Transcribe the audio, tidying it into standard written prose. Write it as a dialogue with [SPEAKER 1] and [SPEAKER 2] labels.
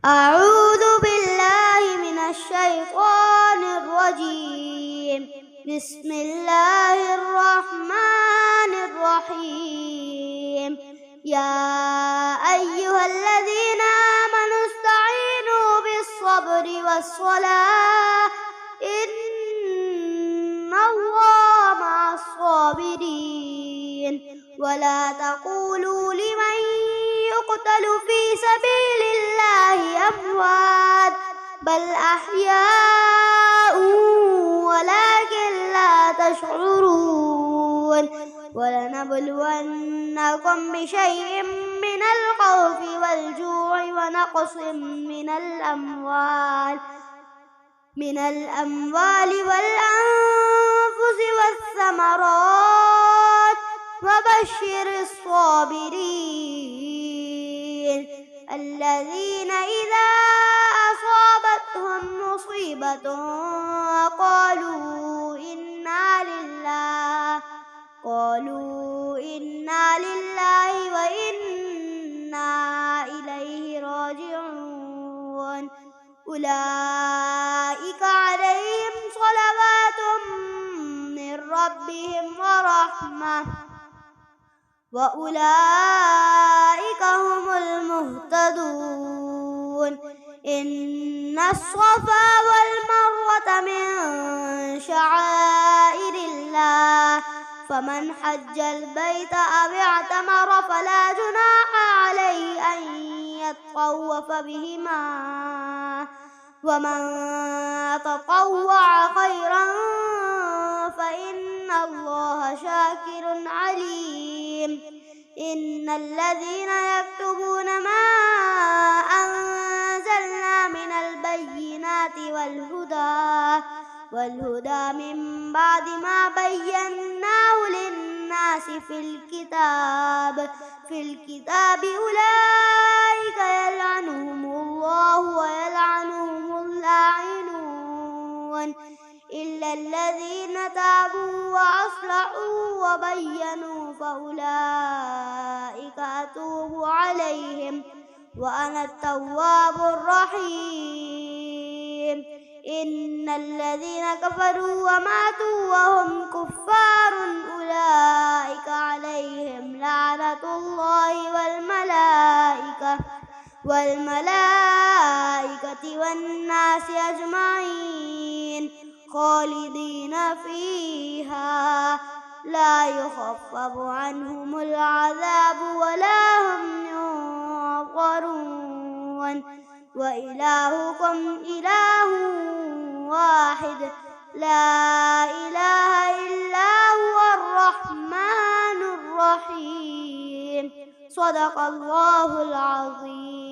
[SPEAKER 1] أعوذ بالله من الشيطان الرجيم. بسم الله الرحمن الرحيم. يا أيها الذين آمنوا استعينوا بالصبر والصلاة إن الله مع الصابرين. ولا تقولوا لمن يقتل في سبيل الله أموات بل أحياء ولكن لا تشعرون. ولنبلونكم بشيء من الخوف والجوع ونقص من الأموال والأنفس والثمرات وبشر الصابرين الذين إذا أصابتهم مصيبة قالوا إنا لله وإنا إليه راجعون. أولئك عليهم صلوات من ربهم ورحمة وأولئك هم المهتدون. إن الصفا والمروة من شعائر الله فمن حج البيت أو اعتمر فلا جناح عليه أن يطوف بهما ومن تطوع خيرا فإن الله شاكر عليم. إن الذين يكتبون ما أنزلنا من البينات والهدى من بعد ما بيناه للناس في الكتاب أولئك يلعنهم الله ويلعنهم اللاعنون إلا الذين تابوا وأصلحوا وبينوا فأولئك أتوب عليهم وأنا التواب الرحيم. إن الذين كفروا وماتوا وهم كفار أولئك عليهم لعنة الله والملائكة والناس أجمعين خالدين فيها لا يخفف عنهم العذاب ولا هم ينظرون. وإلهكم إله واحد لا إله إلا هو الرحمن الرحيم. صدق الله العظيم.